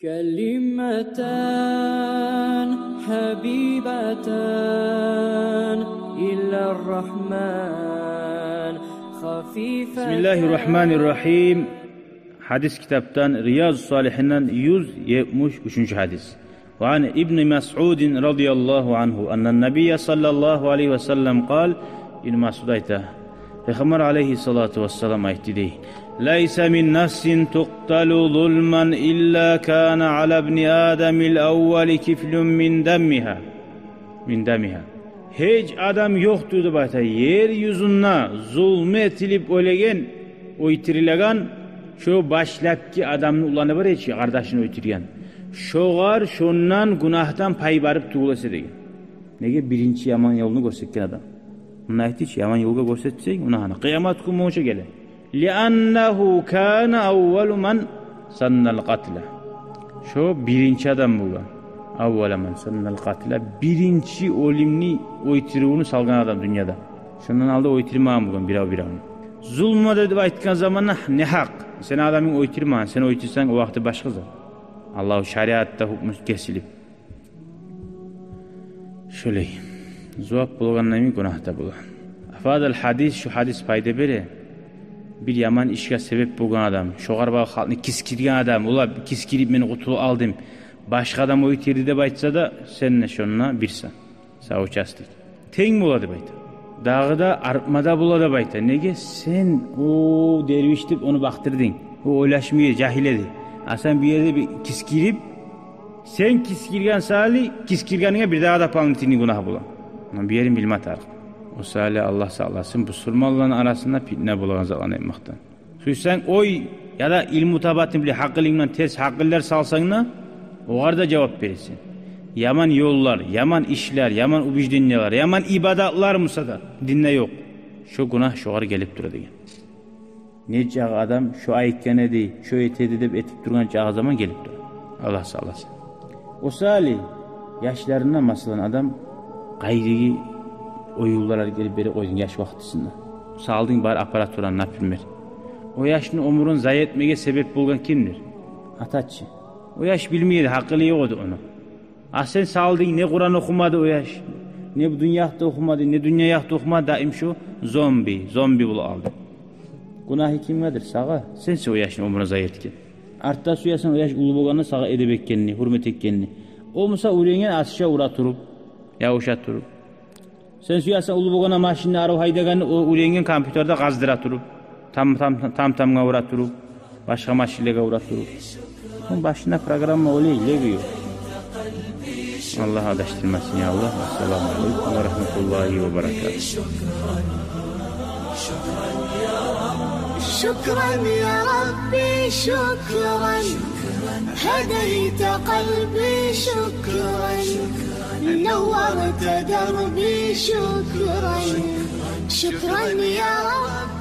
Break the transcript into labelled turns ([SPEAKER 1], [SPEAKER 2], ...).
[SPEAKER 1] كلمتان حبيبتان إلى الرحمن خفيفتان.
[SPEAKER 2] بسم الله الرحمن الرحيم. Hadis kitaptan Riyaz-ı Salihin'den 173. hadis. وعن ابن مسعود رضي الله عنه أن النبي صلى الله عليه وسلم قال İbn Mas'ud ayta Peygamber aleyhissalatu vesselam aytti dey ليس من نفس تقتل ظلما إلا كان على ابن آدم الأول كفل من دمها Hiç adam yoktu da bayta yeryüzünde zulme etilip ölegen oytirilegan şu başlapki adamın ulanı var hiç kardeşini oytirgen şoğar şondan günahtan pay barıp tuğulası degen nege birinci yaman yolunu gösterken adam bunu aytti ki yaman yolga göstersek ona hani kıyamet günü moşa gele li'annehu kana evvelu men sannal katla şu birinci adam bulan evvelu men sannal katla birinci olimni oytiruğunu salgan adam dünyada şundan aldı oytirmağın bulan bir an zulma dedi aytkan zamanla ne hak sen adamın oytirmağın sen oytirsan o vakti başkası Allah şariatta hukmu kesilip şöyle zuap bulgandan mi günahta bulan afadal hadis şu hadis payda bere bir yaman işe sebep bulgan adam şoğar bağı halkını kiskirgen adam ula kiskirip beni kutulu aldım başka adam oytirdi de baytsa da seninle şonuna birsen sağ uçastık ten buladı bayta dağıda arpmada buladı bayta nege sen o derviştip onu baktırdın o oylaşmıyor cahiledi sen bir yerde bir kiskirip sen kiskirgen sali kiskirgenine bir daha da palmitini günah bulan bir yerin bilme tarık o sali Allah sağlasın bu surmalların arasında fitne bulan zalan etmekten sen oy ya da ilmu tabatın bile hakkılığından ters hakkıller salsanına o arada cevap verirsin yaman yollar, yaman işler, yaman ubicdinler, yaman ibadatlar mısa da dinle yok şu günah şoğar gelip dura degen nece adam şu ayıkkene değil şu etedi de etip durgan çağı zaman gelip dur Allah sağlasın o sali yaşlarına masalan adam gayri o yollara gelip beri koydun yaş vaktisinde saldın bari aparaturan napilmer o yaşın umurun zayi etmeye sebep bulgan kimdir ataçı o yaş bilmeydi hakkılı yoktu onu sen saldın ne Kur'an okumadı o yaş ne bu dünyada okumadı ne dünyada okumadı daim şu zombi bulu aldı günahı kimmedir sağa sense o yaşın umuruna zayi etken artta suyasan o yaş ulu boğanı sağa edebekkenini hürmet ekkenini o musa urengen asışa ura turup ya uşa turup sen suyasan ulu boğana maşinini arı haydaganı o urengen kompüterde gazdıra turup tamga ura turup başka maşinlega ura turup onun başında programma öyle ilegiyor Allah adaştırmasın ya Allah Esselamu Aleyküm ve Rahmetullahi ve Berekatuhu
[SPEAKER 3] شكرا يا ربي شكرا هديت قلبي شكرا نورت دربي شكرا شكرا يا رب